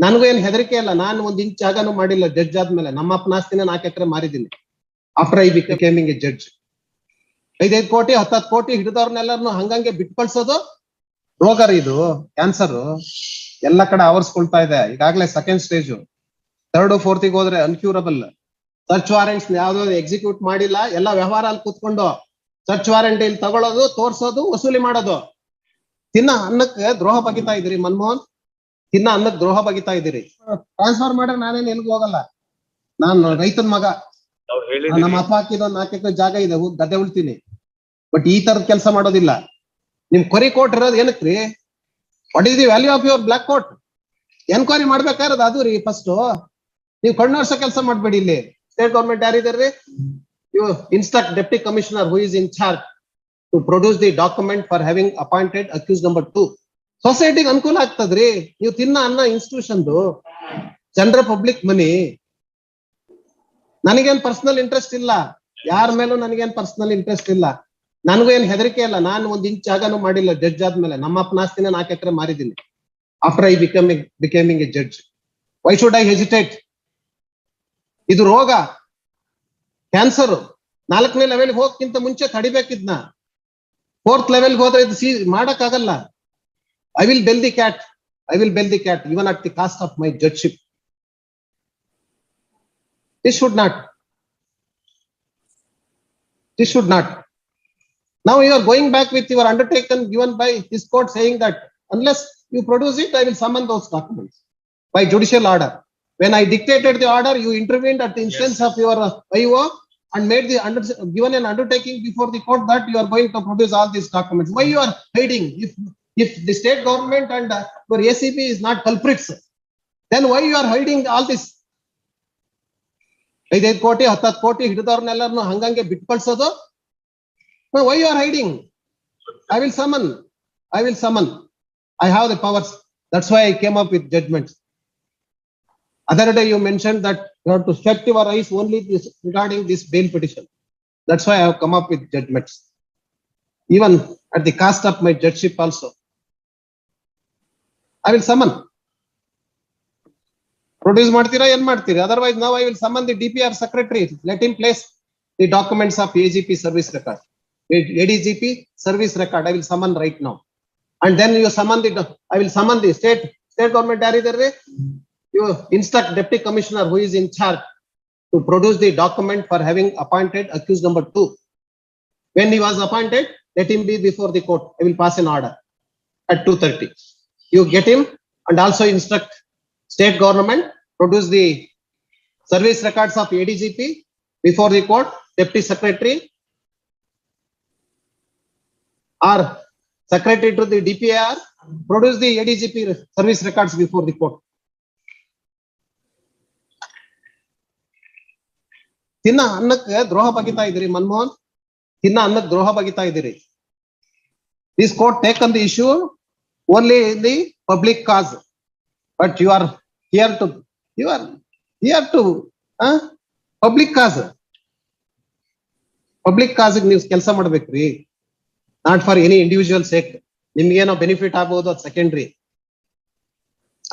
ನನಗೂ ಏನ್ ಹೆದರಿಕೆ ಇಲ್ಲ. ನಾನು ಒಂದ್ ಇಂಚ್ ಜಾಗನೂ ಮಾಡಿಲ್ಲ ಜಡ್ಜ್ ಆದ್ಮೇಲೆ. ನಮ್ಮ ಅಪ್ಪನ ಆಸ್ತಿನ 4 ಎಕರೆ ಮಾರಿದ್ದೀನಿ after I becoming a judge. 5 ಕೋಟಿ 10 ಕೋಟಿ ಹಿಡಿದವ್ರನ್ನೆಲ್ಲರನ್ನು ಹಂಗಂಗೆ ಬಿಟ್ಟು ಕಳ್ಸೋದು ರೋಗ ರೀ ಇದು. ಕ್ಯಾನ್ಸರ್ ಎಲ್ಲ ಕಡೆ ಆವರಿಸ್ಕೊಳ್ತಾ ಇದೆ. ಈಗಾಗಲೇ ಸೆಕೆಂಡ್ ಸ್ಟೇಜ್, 3rd 4th ಹೋದ್ರೆ ಅನ್ಕ್ಯೂರಬಲ್. ಸರ್ಚ್ ವಾರೆಂಟ್ಸ್ ಯಾವ್ದೋ ಎಕ್ಸಿಕ್ಯೂಟ್ ಮಾಡಿಲ್ಲ, ಎಲ್ಲ ವ್ಯವಹಾರ ಅಲ್ಲಿ ಕೂತ್ಕೊಂಡು ಸರ್ಚ್ ವಾರೆಂಟ್ ಇಲ್ಲಿ ತಗೊಳ್ಳೋದು, ತೋರ್ಸೋದು, ವಸೂಲಿ ಮಾಡೋದು. ತಿನ್ನ ಅನ್ನಕ್ಕೆ ದ್ರೋಹ ಬಗಿತಾ ಇದ್ದೀರಿ ಮನಮೋಹನ್, ತಿನ್ನ ಅನ್ನಕ್ಕೆ ದ್ರೋಹ ಬಗಿತಾ ಇದ್ದೀರಿ. ಟ್ರಾನ್ಸ್ಫರ್ ಮಾಡ್ರೆ ನಾನೇನ್ ಎಲ್ಗೂ ಹೋಗಲ್ಲ, ನಾನು ರೈತನ ಮಗ. ನಮ್ಮ ಅಪ್ಪ ಹಾಕಿದ 4 ಎಕರೆ ಜಾಗ ಇದೆ, ಗದ್ದೆ ಉಳ್ತೀನಿ. ಬಟ್ ಈ ತರದ ಕೆಲಸ ಮಾಡೋದಿಲ್ಲ. ನಿಮ್ ಕೊರಿ ಕೋಟ್ ಇರೋದು ಏನಕ್ರಿ? What is the value of your black coat? Enquiry ಮಾಡ್ಬೇಕಾಗಿರೋದು ಅದು ರೀ. ಫಸ್ಟ್ ನೀವು ಕಣ್ಣೋರ್ಸೋ ಕೆಲಸ ಮಾಡ್ಬೇಡಿ. ಇಲ್ಲಿ ಸ್ಟೇಟ್ ಗೌರ್ಮೆಂಟ್ ಯಾರಿದಾರ್ರಿ? You instruct deputy commissioner who is in charge to produce the document for having appointed accused number 2. ಸೊಸೈಟಿಗೆ ಅನುಕೂಲ ಆಗ್ತದ್ರಿ. ನೀವು ತಿನ್ನ ಅನ್ನ ಇನ್ಸ್ಟಿಟ್ಯೂಷನ್ದು ಜನರ ಪಬ್ಲಿಕ್ ಮನಿ. ನನಗೇನ್ ಪರ್ಸನಲ್ ಇಂಟ್ರೆಸ್ಟ್ ಇಲ್ಲ, ಯಾರ ಮೇಲೂ ನನಗೇನ್ ಪರ್ಸನಲ್ ಇಂಟ್ರೆಸ್ಟ್ ಇಲ್ಲ. ನನಗೂ ಏನ್ ಹೆದರಿಕೆ ಇಲ್ಲ. ನಾನು ಒಂದ್ ಇಂಚ್ ಜಾಗನೂ ಮಾಡಿಲ್ಲ ಜಡ್ಜ್ ಆದ್ಮೇಲೆ. ನಮ್ಮ ಅಪ್ಪನ ಆಸ್ತಿನ 4 ಎಕರೆ ಮಾರಿದ್ದೀನಿ after I becoming a judge. Why should I hesitate? ಇದು ರೋಗ, ಕ್ಯಾನ್ಸರ್. 4ನೇ ಲೆವೆಲ್ ಹೋಗಕ್ಕಿಂತ ಮುಂಚೆ ತಡಿಬೇಕಿದ್ನ. 4th ಲೆವೆಲ್ ಹೋದ್ರೆ ಇದು ಮಾಡಕ್ ಆಗಲ್ಲ. I will bell the cat, I will bell the cat even at the cost of my judgeship. This should not. This should not. Now you are going back with your undertaken given by this court saying that unless you produce it, I will summon those documents by judicial order. When I dictated the order, you intervened at the instance of your IO and made the given an undertaking before the court that you are going to produce all these documents. Why you are hiding? If the state government and your ACB is not culprits, then why you are hiding all this? 5 ಕೋಟಿ 10 ಕೋಟಿ ಹಿಡಿದವ್ರನ್ನೆಲ್ಲರನ್ನು ಹಂಗಂಗೆ ಬಿಟ್ಟು ಕಳ್ಸೋದು. Why you are hiding? I will summon. I will summon. I have the powers. That's why I came up with judgments. Other day you mentioned that you have to shut your eyes only regarding this bail petition. That's why I have come up with judgments, even at the cost of my judgeship also. I will summon. Produce ಮಾಡ್ತೀರಾ ಏನ್ ಮಾಡ್ತೀರಿ? Otherwise now I will summon the DPR secretary. Let him place the documents of AGP service record, ADGP service record. I will summon right now. And then you summon I will summon the state government ಯಾರಿದ್ದಾರೆ? You instruct deputy commissioner who is in charge to produce the document for having appointed accused number 2. When he was appointed, let him be before the court. I will pass an order at 2:30. You get him and also instruct state government produce the service records of ADGP before the court. Deputy secretary or secretary to the DPR produce the ADGP service records before the court. ತಿನ್ನ ಅನ್ನಕ್ಕೆ ದ್ರೋಹ ಬಗಿತಾ ಇದ್ದೀರಿ ಮನಮೋಹನ್, ತಿನ್ನ ಅನ್ನಕ್ಕೆ ದ್ರೋಹ ಬಗಿತಾ ಇದ್ದೀರಿ. This court taken the issue only in the public cause, but you are here to public cause. Public cause ನೀವು ಕೆಲಸ ಮಾಡ್ಬೇಕ್ರಿ, not for any individual sake. ನಿಮ್ಗೇನೋ ಬೆನಿಫಿಟ್ ಆಗಬಹುದು, ಅದು secondary.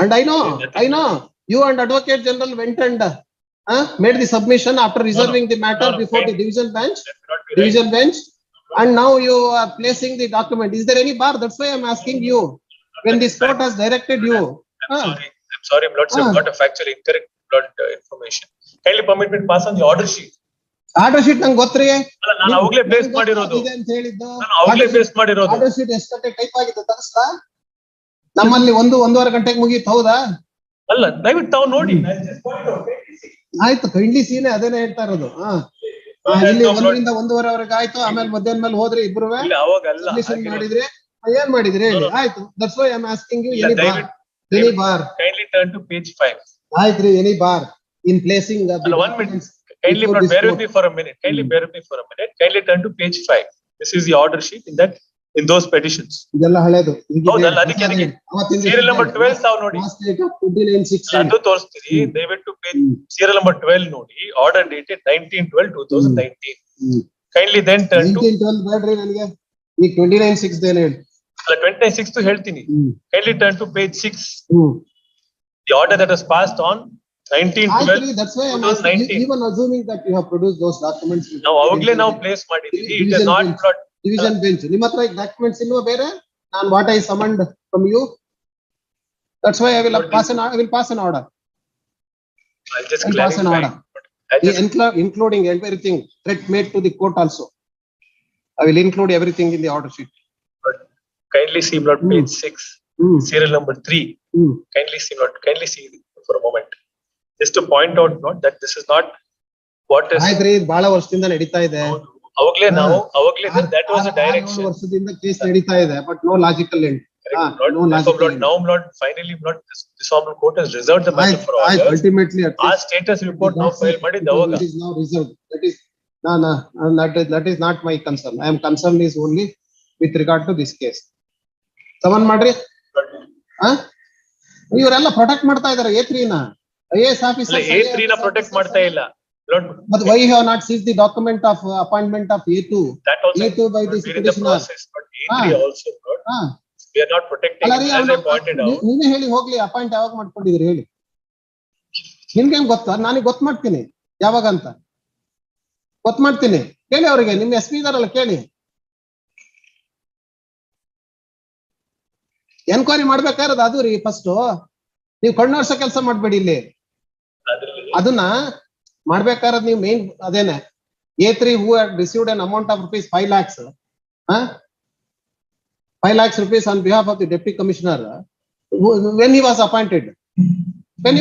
And I know you and Advocate General went and made the submission after reserving the matter before the division bench, and now you are placing the document. Is there any bar? That's why I am asking you. When this court has directed you. I'm sorry, Lord, I've got a factually incorrect information. Kindly permit me to pass on the order sheet. Order sheet ನಂಗೆ ಗೊತ್ತ್ರಿ. ನಾನು ಅವಾಗಲೇ base ಮಾಡಿರೋದು. ನಾನು ಅವಾಗಲೇ base ಮಾಡಿರೋದು. Order sheet ಎಷ್ಟು ಗಂಟೆ type ಆಗಿದೆ ತರಿಸ್ತಾ? ನಮ್ಮಲ್ಲಿ 1-1.5 ಗಂಟೆಗೆ ಮುಗೀತು, ಹೌದಾ? ಅಲ್ಲ, ದಯವಿಟ್ಟು ತಾವು ನೋಡಿ. ಆಯ್ತು, ಕೈಂಡ್ಲಿ ಸೀನೆ ಅದೇನೆ ಹೇಳ್ತಾ ಇರೋದು. ಇಲ್ಲಿ 1ರಿಂದ 1:30 ಆಯ್ತು. ಆಮೇಲೆ ಮಧ್ಯಾಹ್ನ ಮೇಲೆ ಹೋದ್ರೆ ಇಬ್ರು ಮಾಡಿದ್ರೆ ಏನ್ ಮಾಡಿದ್ರಿ ಹೇಳಿ? ಆಯ್ತು. That's why I'm asking you any bar. Kindly turn to page 5. ಆಯ್ತ್ರಿ, any bar in placing the 1 minute. Kindly bear with me for a minute. Kindly turn to page 5. This is the order sheet in those petitions. ಇದೆಲ್ಲ ಹಳೇದು. ಹೌದಲ್ಲ, ಅದಕ್ಕೆ serial number 12 ತಾವು ನೋಡಿ. ಅದು ತೋರಿಸ್ತೀರಿ. ದಯವಿಟ್ಟು serial number 12 ನೋಡಿ. Order dated 19/12/2019. Kindly then turn to 19/12 ಬೇಡ್ರಿ ನನಗೆ. ಈ 29/6 ಏನು ಹೇಳಿ? ಅಲ್ಲ, 29/6 ಹೇಳ್ತೀನಿ. Kindly turn to page 6. The order that was passed on 1912. That's why I'm asking, even assuming that you have produced those documents. Now awagle now place ಮಾಡಿದೀವಿ. It is not division bench. ನಿಮ್ಮ ಹತ್ರ documents ಇಲ್ವಾ ಬೇರೆ? ನಾನು what I summoned from you. That's why I will pass an order. I'll just pass an clarify. order. I just- Including everything threat made to the court also. I will include everything in the order sheet. Kindly see not page 6, serial number 3. Kindly see for a moment. Just to point out not that this is not what is. ಆಯ್ತ್ರಿ ಬಹಳ ವರ್ಷದಿಂದ ನಡೀತಾ ಇದೆ. ಅವಾಗ್ಲೇ that was a direction. ವರ್ಷದಿಂದ case ನಡೀತಾ ಇದೆ, but no logical end. Now not finally not this honorable court has reserved the matter for all. Ultimately our status report now file ಮಾಡಿದ್ದು ಅವಾಗ. It is now reserved. That is not my concern. I am concerned is only with regard to this case. Someone ಮಾಡ್ರಿ. ಇವರೆಲ್ಲ protect ಮಾಡ್ತಾ ಇದಾರೆ A3 ನ. IAS officer A3 ನ protect ಮಾಡ್ತಾ ಇಲ್ಲ. But why you have not seized the document of appointment of A2? That also A2 by this petitioner. But A3 also not. We are not protecting as I pointed out. ನೀವೇ ಹೇಳಿ ಹೋಗ್ಲಿ, appoint ಯಾವಾಗ ಮಾಡ್ಕೊಂಡಿದ್ರಿ ಹೇಳಿ. ನಿಮ್ಗೆ ಗೊತ್ತಾ? ನನಗೆ ಗೊತ್ತು ಮಾಡ್ತೀನಿ ಯಾವಾಗ ಅಂತ ಗೊತ್ತು ಮಾಡ್ತೀನಿ. ಕೇಳಿ ಅವರಿಗೆ, ನಿಮ್ಮ SP ಇದಾರಲ್ಲ ಕೇಳಿ. ಎನ್ಕ್ವೈರಿ ಮಾಡ್ಬೇಕಾರದು ಅದು ರೀ ಫಸ್ಟ್. ನೀವು ಕಣ್ಣೋರ್ಸೋ ಕೆಲಸ ಮಾಡ್ಬೇಡಿ ಇಲ್ಲಿ. ಅದನ್ನ ಮಾಡ್ಬೇಕಾರದ್ ನೀವು ಮೇನ್ ಅದೇನೆ. A3 who had received an amount of rupees 5 lakhs, 5 lakhs rupees on behalf of the deputy commissioner, when he was appointed. They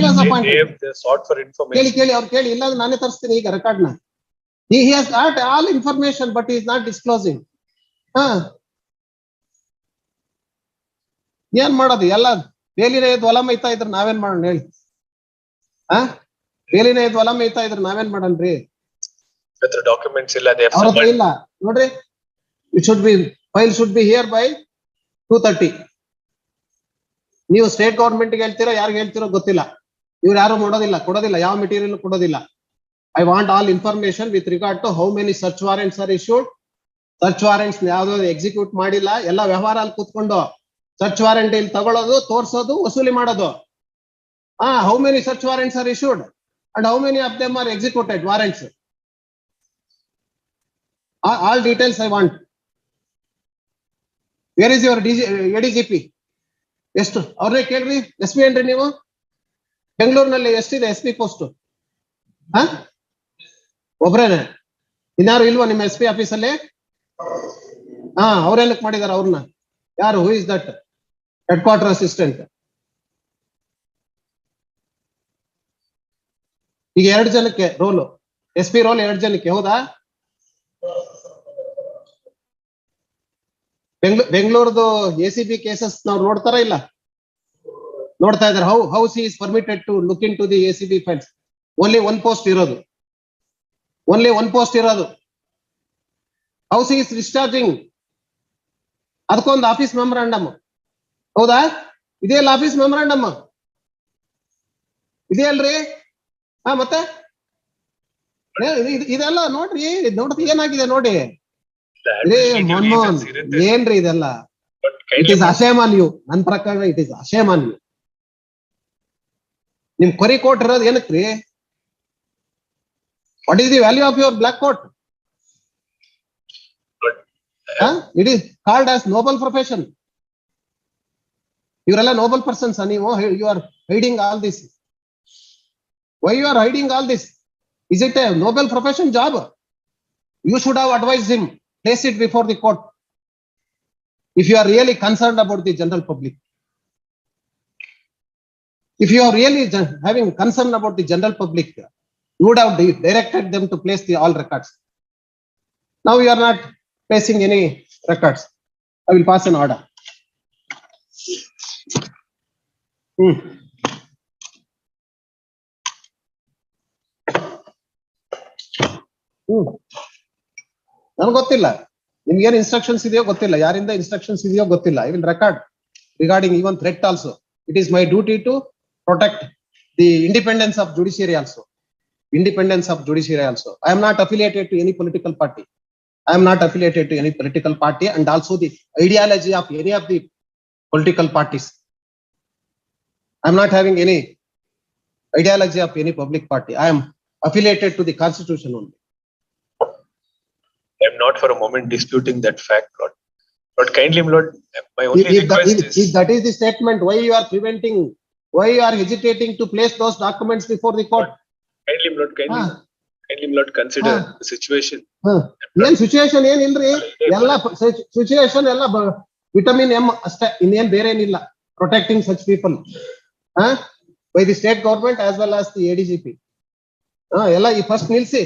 sought for information. ಕೇಳಿ ಅವ್ರು ಕೇಳಿ, ಇಲ್ಲ ನಾನೇ ತರಿಸ್ತೀನಿ ಈಗ ರೆಕಾರ್ಡ್ ನ. He has got all information but he is not disclosing. ಏನ್ ಮಾಡೋದು? ಎಲ್ಲ ಬೇಲಿನ ಎದ್ದು ಹೊಲ ಮೇಯ್ತಾ ಇದ್ರೆ ನಾವೇನ್ ಮಾಡೋಣ ಹೇಳಿ? ಬೇಲಿನ ಎದ್ದು ಹೊಲ ಮೇಯ್ತಾ ಇದ್ರೆ ನಾವೇನ್ ಮಾಡೋಣ್ರಿ? ಡಾಕ್ಯುಮೆಂಟ್ಸ್ ಇಲ್ಲ, ಅವ್ರ ಹತ್ರ ಇಲ್ಲ ನೋಡ್ರಿ. File should be here by 2:30. ನೀವು ಸ್ಟೇಟ್ ಗವರ್ಮೆಂಟ್ ಗೆ ಹೇಳ್ತೀರೋ ಯಾರಿಗೆ ಹೇಳ್ತೀರೋ ಗೊತ್ತಿಲ್ಲ. ಇವ್ರು ಯಾರು ಕೊಡೋದಿಲ್ಲ, ಯಾವ ಮೆಟೀರಿಯಲ್ ಕೊಡೋದಿಲ್ಲ. I want all information with regard to how many search warrants are issued. Search warrants ಯಾವ್ದು ಎಕ್ಸಿಕ್ಯೂಟ್ ಮಾಡಿಲ್ಲ, ಎಲ್ಲ ವ್ಯವಹಾರ ಅಲ್ಲಿ ಕೂತ್ಕೊಂಡು ಸರ್ಚ್ ವಾರೆಂಟ್ ಇಲ್ಲಿ ತಗೊಳ್ಳೋದು, ತೋರ್ಸೋದು, ವಸೂಲಿ ಮಾಡೋದು. How many search warrants are issued and how many of them are executed warrants. All details I want. Where is your ADGP? ಎಷ್ಟು ಅವ್ರನ್ನೇ ಕೇಳ್ರಿ. SP ಏನ್ರಿ ನೀವು? ಬೆಂಗಳೂರಿನಲ್ಲಿ ಎಷ್ಟಿದೆ SP ಪೋಸ್ಟ್? ಒಬ್ರೇನೆ? ಇನ್ಯಾರು ಇಲ್ವಾ ನಿಮ್ಮ SP ಆಫೀಸಲ್ಲಿ? ಅವ್ರೇನಕ್ ಮಾಡಿದಾರ ಅವ್ರನ್ನ? ಯಾರು? Who is that? Head quarter assistant. ಈಗ 2 ಜನಕ್ಕೆ ರೋಲು, SP ರೋಲ್ 2 ಜನಕ್ಕೆ, ಹೌದಾ? ಬೆಂಗಳೂರದು ACB ಕೇಸಸ್ ನಾವು ನೋಡ್ತಾರ ಇಲ್ಲ? ನೋಡ್ತಾ ಇದಾರೆ. How he is permitted to look into the ACB files? Only one post ಇರೋದು. How he is discharging? ಅದಕ್ಕೊಂದು ಆಫೀಸ್ ಮೆಮೊರಾಂಡಮ್, ಹೌದಾ? ಇದೆಯಲ್ಲ ಆಫೀಸ್ ಮೆಮೊರಾಂಡಮ್, ಇದೆಯಲ್ರಿ? ಮತ್ತೆ ಇದೆಲ್ಲ ನೋಡ್ರಿ ಏನಾಗಿದೆ ನೋಡಿ. ಮನಮೋಹನ್, ಏನ್ರಿ ಇದೆಲ್ಲ? It is a shame on you. ನನ್ನ ಪ್ರಕಾರ it is a shame on you. ನಿಮ್ ಕೊರಿ ಕೋಟ್ ಇರೋದು ಏನಕ್ರಿ? What is the value of your black coat? It is called as noble profession. ಇವರೆಲ್ಲ noble persons. ನೀವು you are hiding all this. Why you are hiding all this? Is it a noble profession job? You should have advised him, place it before the court. If you are really concerned about the general public, if you are really having concern about the general public, you would have directed them to place the all records. Now you are not placing any records. I will pass an order. ನನಗೆ ಗೊತ್ತಿಲ್ಲ ನಿಮ್ಗೇನು instructions ಇದೆಯೋ ಗೊತ್ತಿಲ್ಲ, ಯಾರಿಂದ instructions ಇದೆಯೋ ಗೊತ್ತಿಲ್ಲ. I will record regarding even threat also. It is my duty to protect the independence of judiciary also. I am not affiliated to any political party. And also the ideology of any of the political parties. I am not having any ideology of any public party. I am affiliated to the constitution only. I am not for a moment disputing that fact, Lord. But kindly, my Lord, my only request If that is the statement, why you are preventing, why you are hesitating to place those documents before the court? kindly, my Lord, kindly, Ah. kindly, my Lord, consider Ah. the situation. ಏನ್ situation ಏನಿಲ್ರಿ, ಎಲ್ಲ situation ಎಲ್ಲ vitamin M ಅಷ್ಟೇ, ಇನ್ನೇನ್ ಬೇರೆ ಏನಿಲ್ಲ. Protecting such people by the state government as well as the ADGP. ಎಲ್ಲ ಈ ಫಸ್ಟ್ ನಿಲ್ಸಿ,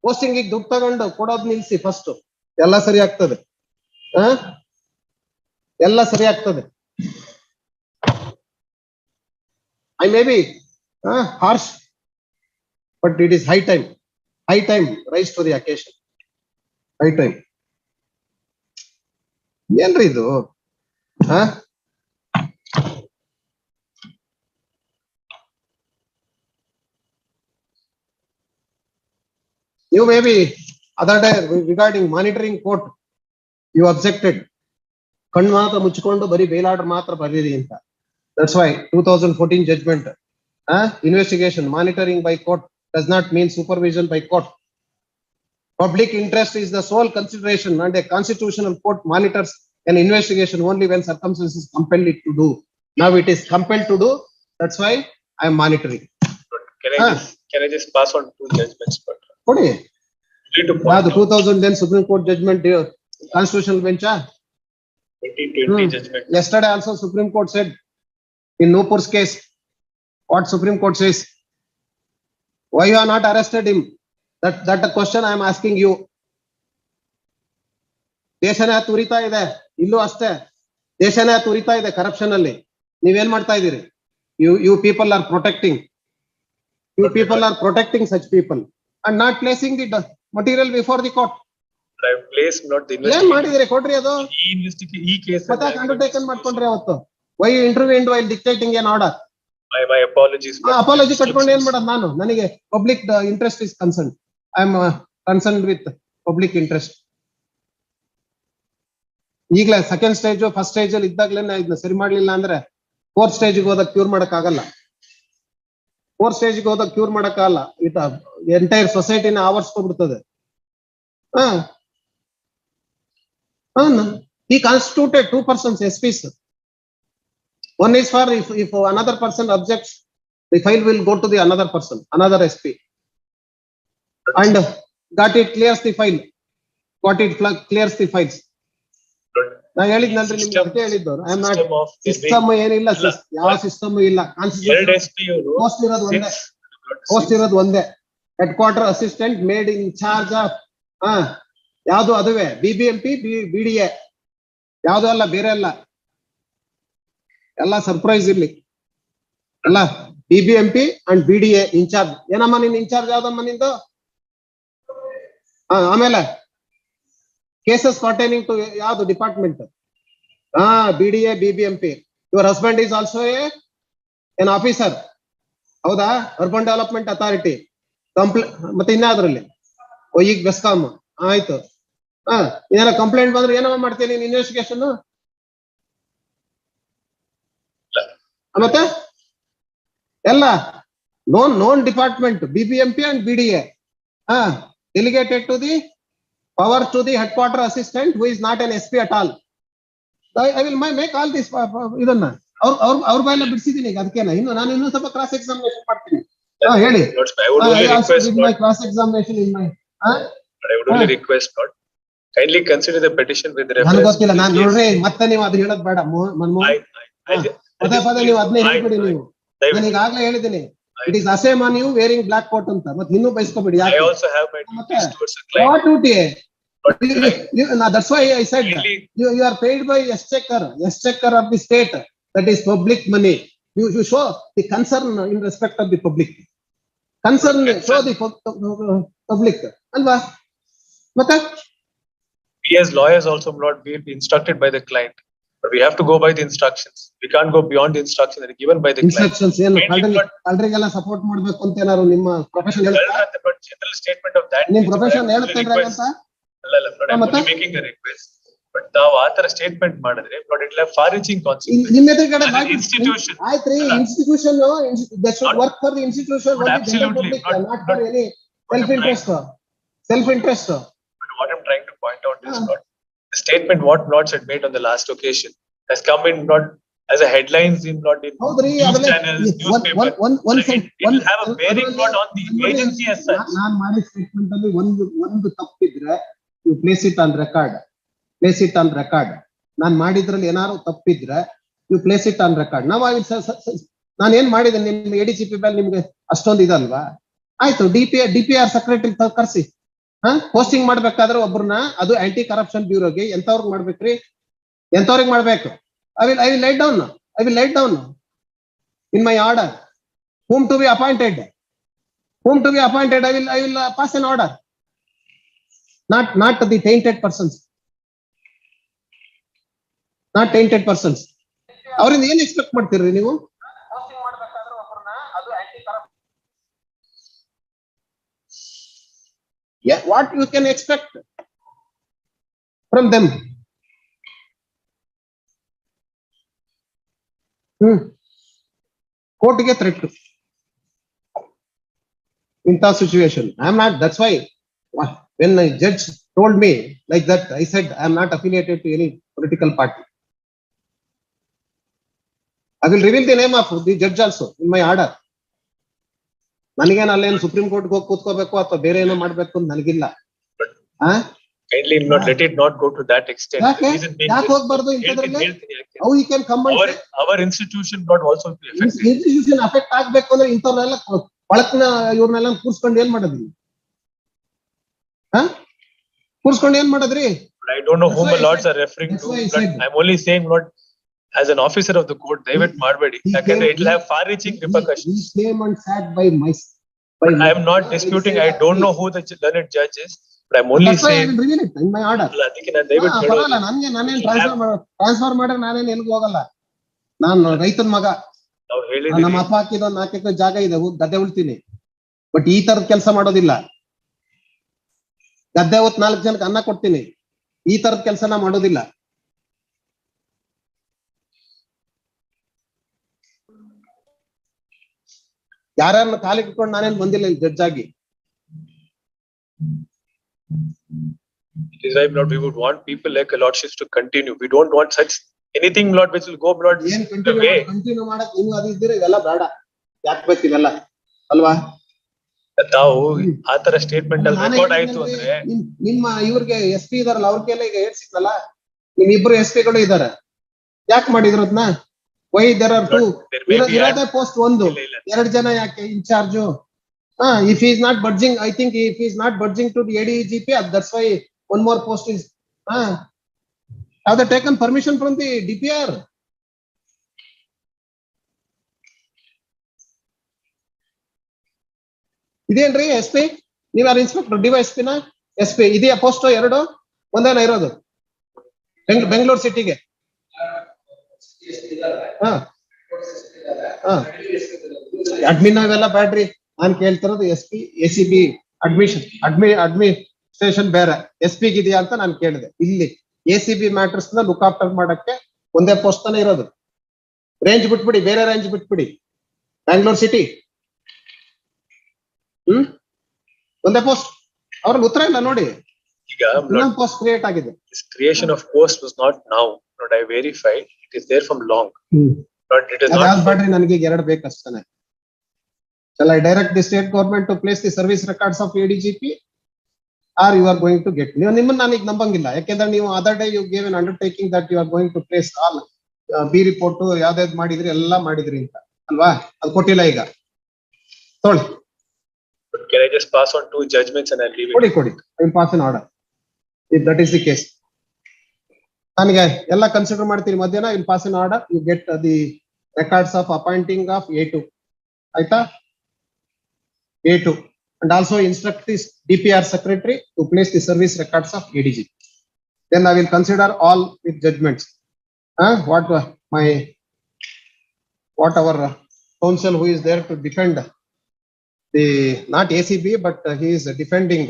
ಪೋಸ್ಟಿಂಗ್ ದುಡ್ಡು ತಗೊಂಡು ಕೊಡೋದ್ ನಿಲ್ಸಿ ಫಸ್ಟ್, ಎಲ್ಲ ಸರಿ ಆಗ್ತದೆ. ಎಲ್ಲ ಸರಿ ಆಗ್ತದೆ. I may be harsh, but it is high time, rise to the occasion. High time. ಏನ್ರಿ ಇದು? You may be other day regarding monitoring court, you objected. ಕಣ್ಣು ಮಾತ್ರ ಮುಚ್ಚಿಕೊಂಡು ಬರೀ ಬೇಲ್ ಆರ್ಡರ್ ಮಾತ್ರ ಬರೀರಿ ಅಂತ. That's why 2014 judgment, investigation, monitoring by court does not mean supervision by court. Public interest is the sole consideration, and a constitutional court monitors an investigation only when circumstances compel it to do. Now it is compelled to do. That's why I am monitoring. Can I just pass on two judgments? Kodi. Need to point Now the out 2010 Supreme Court judgment, constitutional bench. 2020 judgment. Yesterday also Supreme Court said in Nupur's case, what Supreme Court says, why you are not arrested him? That the question I am asking you. ದೇಶನೇ ತುರಿತಾ ಇದೆ, ಇಲ್ಲೂ ಅಷ್ಟೇ ದೇಶನೇ ತುರಿತಾ ಇದೆ corruption ಅಲ್ಲಿ. ನೀವೇನ್ ಮಾಡ್ತಾ ಇದೀರಿ? You people are protecting. You people are protecting such people and not placing the material before the court. I have placed not the ಏನ್ investigation. ಮಾಡಿದಿರಿ ಕೊಡ್ರಿ ಅದು? ಈ case. ಮತ್ತೆ ಅಂಡರ್ಟೇಕನ್ ಮಾಡ್ಕೊಂಡ್ರಿ ಅವತ್ತು. Why you intervened while dictating an order? My apologies. Apology ಕಟ್ಕೊಂಡು ಏನ್ ಮಾಡೋದು ನಾನು? ನನಗೆ public interest is concern. I am concern with public interest. ಈಗಲೇ ಸೆಕೆಂಡ್ ಸ್ಟೇಜ್ ಫಸ್ಟ್ ಸ್ಟೇಜ್ ಅಲ್ಲಿ ಇದ್ದಾಗ್ಲೇನೆ ಇದನ್ನ ಸರಿ ಮಾಡ್ಲಿಲ್ಲ ಅಂದ್ರೆ ಫೋರ್ತ್ ಸ್ಟೇಜ್ ಹೋದಾಗ ಕ್ಯೂರ್ ಮಾಡಕ್ ಆಗಲ್ಲ. ಫೋರ್ತ್ ಸ್ಟೇಜ್ ಹೋದಾಗ ಕ್ಯೂರ್ ಮಾಡಕ್ ಆಗಲ್ಲ. ಇಟ್ ಎಂಟೈರ್ ಸೊಸೈಟಿನ ಆವರಿಸ್ಕೊಂಡ್ಬಿಡ್ತದೆ. He constituted two persons SPs. One is for if another person objects, the file will go to the another person, another SP, and got it clears the file. Got it clears the files. ನಾ ಹೇಳಿದ್ನಲ್ರಿ ನಿಮ್ಗೆ ಅದಕ್ಕೆ ಹೇಳಿದ್ದವ್ರು. I am not system ಏನಿಲ್ಲ, ಯಾವ system ಇಲ್ಲ. Post ಇರೋದು ಒಂದೇ, head quarter assistant made in charge of ಯಾವ್ದು ಅದುವೇ BBMP BDA, ಯಾವ್ದು ಅಲ್ಲ, ಬೇರೆ ಅಲ್ಲ. ಎಲ್ಲ ಸರ್ಪ್ರೈಸ್ ಇರ್ಲಿ. ಅಲ್ಲ BBMP ಅಂಡ್ BDA ಇನ್ಚಾರ್ಜ್. ಏನಮ್ಮ ನಿನ್ ಇನ್ಚಾರ್ಜ್ ಯಾವ್ದಮ್ಮ ನಿಂದು? ಆಮೇಲೆ ಕೇಸಸ್ ಪರ್ಟೈನಿಂಗ್ ಟು ಯಾವ್ದು department? BDA BBMP. Your husband is also N officer, ಹೌದಾ? ಅರ್ಬನ್ ಡೆವಲಪ್ಮೆಂಟ್ ಅಥಾರಿಟಿ ಮತ್ತೆ ಇನ್ನಾದ್ರಲ್ಲಿ ಈಗ ಬೆಸ್ಕಾಮ್ ಆಯ್ತು. ಏನಾರ ಕಂಪ್ಲೇಂಟ್ ಬಂದ್ರೆ ಏನಮ್ಮ ಮಾಡ್ತೀನಿ ನೀನ್ ಇನ್ವೆಸ್ಟಿಗೇಷನ್? ಮತ್ತೆ ಎಲ್ಲ known department BBMP and BDA delegated to the power to the headquarter assistant who is not an SP at all. I will make all this ಇದನ್ನ ಅವ್ರ ಬಾಯಲ್ಲ ಬಿಡಿಸಿದೀನಿ. ಈಗ ಅದಕ್ಕೇನ ನಾನು ಇನ್ನೂ ಸ್ವಲ್ಪ ಕ್ರಾಸ್ ಎಕ್ಸಾಮಿನೇಷನ್ ಮಾಡ್ತೀನಿ. ಹೇಳಿ. Cross examination in my I would only request not kindly consider the petition with reference. ನನಗೆ ಗೊತ್ತಿಲ್ಲ, ನಾನು ನೋಡ್ರಿ ಮತ್ತೆ ನೀವು ಅದು ಹೇಳೋದ್ ಬೇಡ. ಪದೇ ಪದೇ ನೀವು ಅದನ್ನೇ ಹೇಳ್ಬಿಡಿ. ನೀವು ನಾನು ಈಗಾಗಲೇ ಹೇಳಿದ್ದೀನಿ, it is a shame on you wearing black coat ಅಂತ. ಮತ್ತೆ ಇನ್ನೂ ಬಯಸ್ಕೋಬೇಡಿ. I also have my duties towards the client. What duty? That's why I said you are paid by exchequer of the state. That is public money. You show the concern in respect of the public. Concern show the public. Alva? Mata? We as lawyers also not be instructed by the client, but we have to go by the instructions. We can't go beyond the instructions that are given by the Instructions client. ಏನು ಕಳ್ಳರಿಗೆಲ್ಲ support ಮಾಡ್ಬೇಕು ಅಂತ ಏನಾದ್ರು ನಿಮ್ಮ profession ಹೇಳುತ್ತಾ? But general statement of that. ನಿಮ್ profession ಹೇಳುತ್ತೆ ಅಂತ? I'm only making a request. But ನಾವು ಆತರ ಸ್ಟೇಟ್ಮೆಂಟ್ ಮಾಡಿದ್ರೆ but it will have far reaching consequences. ನಿಮ್ಮ ಎದುರುಗಡೆ As an institution. ಆಯ್ತ್ರಿ, ಅಲ್ಲ. Institution they should work for the institution, But not the general absolutely, public, not for any not self interest. But what I'm trying to point out is not the statement what Lords had made on the last occasion has come in not as a headlines in not in ಹೌದ್ರಿ, news ಅದನ್ನ channels, newspaper. It will have a bearing not on the agency as such. ನಾನ್ ಮಾಡಿದ statement ಅಲ್ಲಿ ಒಂದು ತಪ್ಪಿದ್ರೆ you place it on record. ನಾನ್ ಮಾಡಿದ್ರಲ್ಲಿ ಏನಾದ್ರು ತಪ್ಪಿದ್ರೆ you place it on record. ನಾನು ಏನ್ ಮಾಡಿದೆ, ನಿಮ್ ADGP ಮೇಲೆ ನಿಮ್ಗೆ ಅಷ್ಟೊಂದು ಇದಲ್ವಾ? ಆಯ್ತು, DPR ಸೆಕ್ರೆಟರಿ ಕರ್ಸಿ, ಪೋಸ್ಟಿಂಗ್ ಮಾಡ್ಬೇಕಾದ್ರೆ ಒಬ್ರನ್ನ, ಅದು ಆಂಟಿ ಕರಪ್ಷನ್ ಬ್ಯೂರೋಗೆ ಎಂತವ್ರಿಗೆ ಮಾಡ್ಬೇಕು? I will lay down in my order whom to be appointed. I will pass an order. Not the tainted persons. ಅವರಿಂದ ಏನ್ ಎಕ್ಸ್ಪೆಕ್ಟ್ ಮಾಡ್ತೀರಿ ನೀವು? Yeah, what you can expect from them? ಕೋರ್ಟ್ಗೆ threat ಇಂಥ situation. That's why when a judge told me like that, I said I am not affiliated to any political party. I will reveal the name of the judge also in my order. ನನಗೇನು ಅಲ್ಲೇನು supreme court ಹೋಗಿ ಕೂತ್ಕೋಬೇಕು ಅಥವಾ ಬೇರೆ ಏನೋ ಮಾಡ್ಬೇಕು ಅಂತ ನನಗಿಲ್ಲ. Kindly not let it not go to that extent. ಯಾಕೆ ಹೋಗ್ಬಾರ್ದು ಇಂಥದ್ರಲ್ಲಿ? How he can come and say our institution not also be affected. Institution affect ಆಗ್ಬೇಕು ಅಂದ್ರೆ ಇಂಥವ್ರನ್ನೆಲ್ಲ ಬಳಕನ ಇವ್ರನ್ನೆಲ್ಲ ಕೂರ್ಸ್ಕೊಂಡು ಏನ್ ಮಾಡೋದ್ರಿ? ಕೂರ್ಸ್ಕೊಂಡು ಏನ್ ಮಾಡೋದ್ರಿ? I don't know whom the lords are referring to. I'm only saying not as an officer of the court, David Marbedi, ಯಾಕಂದ್ರೆ it will have far reaching repercussions. He came and sat by my I am not disputing. I don't know who the learned judge is, but I'm only saying. I will reveal it in my order. ಅದಕ್ಕೆ ನಾನು ದಯವಿಟ್ಟು ಹೇಳೋದು, ನಾನೇನ್ transfer ಮಾಡಿದ್ರೆ ನಾನೇನ್ ಎಲ್ಗೂ ಹೋಗಲ್ಲ. ನಾನು ರೈತನ ಮಗ, ನಾವು ಹೇಳಿದೀವಿ, ನಮ್ಮ ಅಪ್ಪ ಹಾಕಿದ 4 ಎಕರೆ ಜಾಗ ಇದೆ, ಗದ್ದೆ ಉಳ್ತೀನಿ. ಬಟ್ ಈ ತರದ ಕೆಲಸ ಮಾಡೋದಿಲ್ಲ. ಗದ್ದೆ ಹೊತ್ತು 4 ಜನಕ್ಕೆ ಅನ್ನ ಕೊಡ್ತೀನಿ, ಈ ತರದ ಕೆಲಸನ ಮಾಡೋದಿಲ್ಲ. ಯಾರನ್ನ ಕಾಲಿಗೆ ಇಟ್ಕೊಂಡು ನಾನೇನ್ ಬಂದಿಲ್ಲ ಇಲ್ಲಿ ಜಡ್ಜ್ ಆಗಿ. It is why Lord, we would want people like a lordships to continue. We don't want such anything, Lord, which will go Lord ಏನ್ the way. ಕಂಟಿನ್ಯೂ ಮಾಡಕ್ ನೀವು ಅದು ಇದ್ದೀರ, ಇವೆಲ್ಲ ಬೇಡ, ಯಾಕೆ ಬೇಕು ಇವೆಲ್ಲ ಅಲ್ವಾ? ತಾವು ಆತರ ಸ್ಟೇಟ್ಮೆಂಟ್ ಅಲ್ಲಿ ರೆಕಾರ್ಡ್ ಆಯ್ತು ಅಂದ್ರೆ ನಿಮ್ಮ ಇವ್ರಿಗೆ SP ಇದಾರಲ್ಲ, ಅವ್ರಿಗೆಲ್ಲ ಈಗ ಏರ್ಸಿದ್ನಲ್ಲ, ನಿಮ್ ಇಬ್ರು SP ಗಳು ಇದಾರೆ, ಯಾಕೆ ಮಾಡಿದ್ರು ಅದನ್ನ? ವೈ ದೇರ್ ಆರ್ 2 ಇರೋದೇ ಪೋಸ್ಟ್ 1, 2 ಜನ ಯಾಕೆ incharge? If he is not budging, I think if he is not budging to the ADGP, that's why one more post is. Have they taken permission from the DPR? ಇದೇನ್ರಿ SP? ನೀವ್ಯಾರು inspector DYSP ನ? SP ಇದೆಯಾ post 2? ಒಂದೇನ ಇರೋದು ಬೆಂಗಳೂರು ಸಿಟಿಗೆ? Admin ಅವೆಲ್ಲ ಬ್ಯಾಡ್ರಿ. ನಾನ್ ಕೇಳ್ತಿರೋದು SP ACB administration ಬೇರೆ, SP ಇದೆಯಾ ಅಂತ ನಾನು ಕೇಳಿದೆ. ಇಲ್ಲಿ ACB ಮ್ಯಾಟರ್ಸ್ ನ ಲುಕ್ ಆಫ್ಟರ್ ಮಾಡಕ್ಕೆ ಒಂದೇ ಪೋಸ್ಟ್ ತಾನೇ ಇರೋದು. ರೇಂಜ್ ಬಿಟ್ಬಿಡಿ, ಬೇರೆ ರೇಂಜ್ ಬಿಟ್ಬಿಡಿ, ಬ್ಯಾಂಗ್ಳೂರ್ ಸಿಟಿ ಒಂದೇ ಪೋಸ್ಟ್. ಅವ್ರಿಗೆ ಉತ್ತರ ಇಲ್ಲ ನೋಡಿ. ಈಗ ಪೋಸ್ಟ್ ಕ್ರಿಯೇಟ್ ಆಗಿದೆ. creation of post was not now, not I verified. It is there from long. But it is not. ಬ್ಯಾಡ್ರಿ, ನನಗೆ 2 ಬೇಕಷ್ಟೇ. Shall I direct the state government to place the service records of ADGP, or you are going to get? ನಿಮ್ಮನ್ನ ನಾನು ಈಗ ನಂಬಂಗಿಲ್ಲ, ಯಾಕೆಂದ್ರೆ ನೀವು other day you gave an undertaking that you are going to place all B report ಯಾವ್ದಾವ್ದು ಮಾಡಿದ್ರಿ ಎಲ್ಲ ಮಾಡಿದ್ರಿ ಅಂತ ಅಲ್ವಾ? ಅದು ಕೊಟ್ಟಿಲ್ಲ ಈಗ. ತೊಳಿ. Can I just pass on 2 judgments and I'll leave it? ಕೊಡಿ. I will pass an order if that is the case. ನನಗೆ ಎಲ್ಲ ಕನ್ಸಿಡರ್ ಮಾಡ್ತೀನಿ ಮಧ್ಯಾಹ್ನ. I will pass an order. You get the records of appointing of A2. ಆಯ್ತಾ? A2, and also instruct this DPR secretary to place the service records of ADGP. Then I will consider all with judgments. What our counsel who is there to defend the not ACB, but he is defending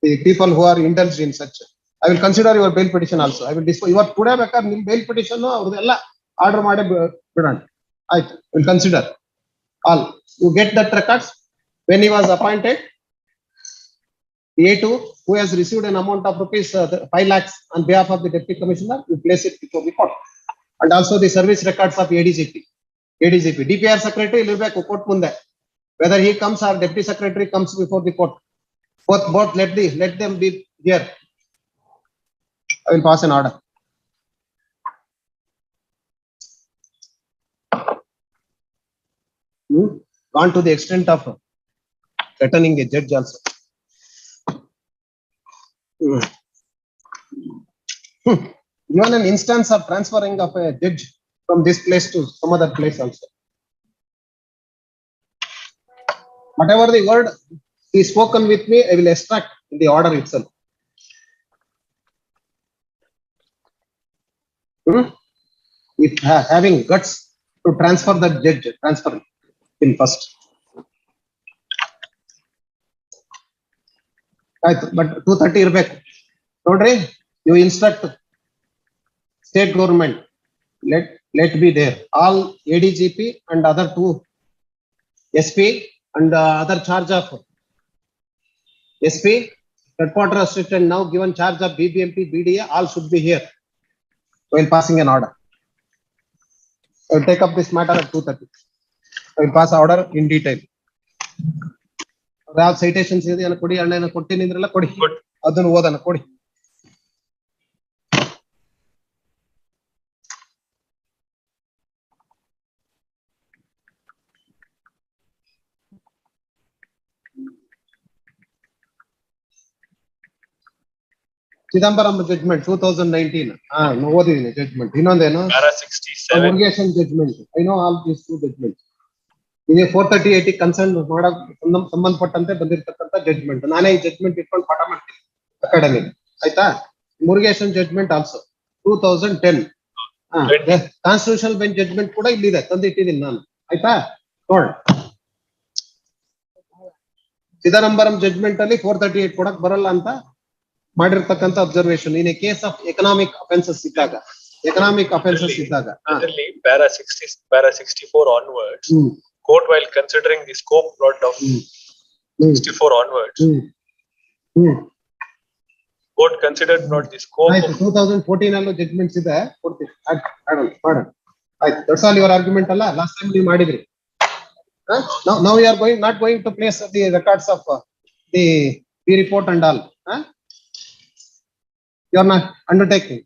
the people who are indulged in such I will consider your bail petition also. I will dispose. Your today ಬೇಕಾದ್ರೆ ನಿಮ್ bail petition ಅವ್ರದೆಲ್ಲ order ಮಾಡಿ ಬಿಡೋಣ. ಆಯ್ತು. Will consider all. You get that records when he was appointed. A2 who has received an amount of rupees 5 lakhs on behalf of the deputy commissioner, you place it before the court. And also the service records of ADGP. DPR secretary ಇರಬೇಕು court ಮುಂದೆ. Whether he comes or deputy secretary comes before the court. Both let them be here. I will pass an order. Gone to the extent of threatening a judge also. Given an instance of transferring of a judge from this place to some other place also. Whatever the word is spoken with me, I will extract in the order itself. If having guts to transfer the judge, transfer in first. But 230 ಇರಬೇಕು ನೋಡ್ರಿ. You instruct state government, let be there. All ADGP and other 2 SP and other charge of SP, headquarter assistant now given charge of BBMP, BDA, all should be here while passing an order. I will take up this matter at 2:30. I will pass order in detail. ಯಾವ citations ಇದೆ ಅನ್ನ ಕೊಡಿ, ಅಣ್ಣ ಕೊಡ್ತೀನಿ ಅಂದ್ರಲ್ಲ ಕೊಡಿ, ಅದನ್ನು ಓದನ ಕೊಡಿ. ಚಿದಂಬರಂ ಜಡ್ಜ್ಮೆಂಟ್ 2019. ಓದಿದೀನಿ ಜಡ್ಜ್ಮೆಂಟ್. ಇನ್ನೊಂದೇನು Murugesan judgement. I know all these 2 judgement. ಇದೇ 438 ಕನ್ಸರ್ನ್ ಮಾಡಕ್ ಸಂಬಂಧಪಟ್ಟಂತೆ ಬಂದಿರತಕ್ಕಂತ ಜಡ್ಜ್ಮೆಂಟ್. ನಾನೇ ಈ ಜಡ್ಜ್ಮೆಂಟ್ ಇಟ್ಕೊಂಡು ಪಾಠ ಮಾಡ್ತೀನಿ ಅಕಾಡೆಮಿ. ಆಯ್ತಾ? Murugesan judgement also 2010. Constitutional bench judgement ಕೂಡ ಇಲ್ಲಿದೆ, ತಂದಿಟ್ಟಿದ್ದೀನಿ ನಾನು. ಆಯ್ತಾ? ನೋಡ್, ಚಿದಂಬರಂ ಜಡ್ಜ್ಮೆಂಟ್ ಅಲ್ಲಿ 438 ಕೊಡಕ್ ಬರಲ್ಲ ಅಂತ ಮಾಡಿರ್ತಕ್ಕಂಥ observation. In a case of economic offences ಇದ್ದಾಗ, ಅದರಲ್ಲಿ para 64 onwards, court while considering the scope not of 64 onwards, court considered not the scope. ಆಯ್ತು, 2014 ಅಲ್ಲೂ ಜಡ್ಜ್ಮೆಂಟ್ಸ್ ಇದೆ, ಕೊಡ್ತೀವಿ. ಮಾಡೋಣ. ಆಯ್ತು, ದಟ್ಸ್ ಆಲ್ ಯುವರ್ ಆರ್ಗ್ಯುಮೆಂಟ್ ಅಲ್ಲ. ಲಾಸ್ಟ್ ಟೈಮ್ ನೀವು ಮಾಡಿದ್ರಿ. Now you are not going to place the records of the report and all. You are not undertaking.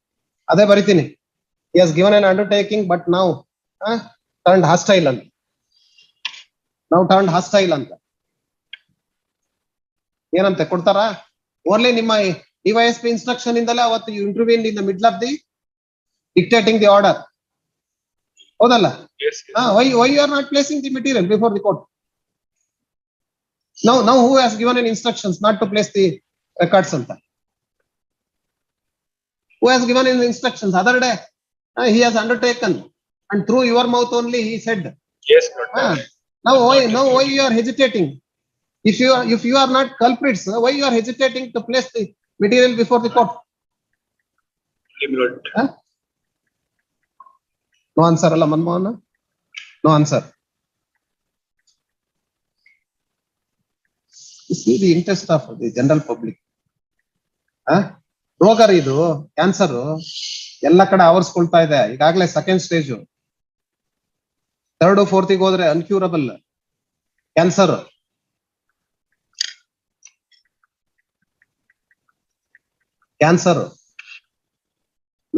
ಅದೇ ಬರಿತೀನಿ. He has given an undertaking but now turned hostile ಅಂತ. ಏನಂತೆ ಕೊಡ್ತಾರ? Only ನಿಮ್ಮ DYSP instruction ಇಂದಲೇ ಅವತ್ತು you intervened in the middle of the dictating the order. ಹೌದಲ್ಲ? Yes. Why you are not placing the material before the court? Now who has given an instructions not to place the records ಅಂತ? Who has given in instructions? Other day he has undertaken, and through your mouth only he said. Yes. Now why you are hesitating? If you are not culprits, why you are hesitating to place the material before the court? No answer alla Manmohan. No answer. See the interest of the general public. ರೋಗ ಇದು cancer ಎಲ್ಲ ಕಡೆ ಆವರಿಸ್ಕೊಳ್ತಾ ಇದೆ. ಈಗಾಗಲೇ second stage, 3rd 4th ಹೋದ್ರೆ ಅನ್ಕ್ಯೂರಬಲ್ cancer.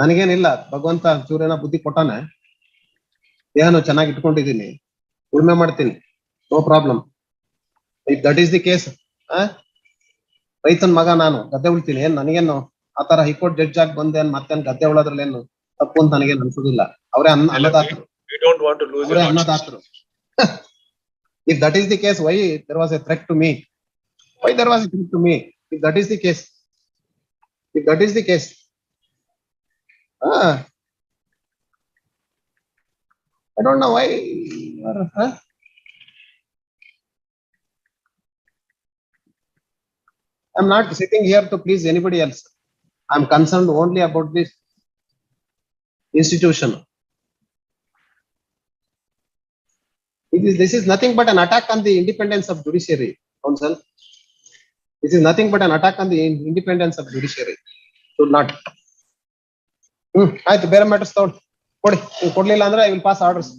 ನನಗೇನಿಲ್ಲ, ಭಗವಂತ ಚೂರೇನ ಬುದ್ಧಿ ಕೊಟ್ಟಾನೆ, ಏನು ಚೆನ್ನಾಗಿ ಇಟ್ಕೊಂಡಿದ್ದೀನಿ, ಉಳ್ಮೆ ಮಾಡ್ತೀನಿ, no problem. If that is the case, ರೈತನ ಮಗ ನಾನು, ಗದ್ದೆ ಉಳ್ತೀನಿ. ಏನ್ ನನಗೇನು ಆತರ ಹೈಕೋರ್ಟ್ ಜಡ್ಜ್ ಆಗಿ ಬಂದೆ ಮತ್ತೇನ್ ಗದ್ದೆ ಉಳೋದ್ರಲ್ಲೇನು ತಪ್ಪು ಅಂತ ನನಗೇನು ಅನ್ಸೋದಿಲ್ಲ. ಅವರೇ ಅನ್ನದಾತರು. If that is the case, why there was a threat to me? If that is the case, I don't know why. I'm not sitting here to please anybody else. I am concerned only about this institution. This is nothing but an attack on the independence of judiciary, counsel. This is nothing but an attack on the independence of judiciary. Should not. ಆಯ್ತು, ಬೇರೆ matters ತಗೊಳ್ಳಿ, ಕೊಡಿ. ಕೊಡ್ಲಿಲ್ಲ ಅಂದ್ರೆ I will pass orders.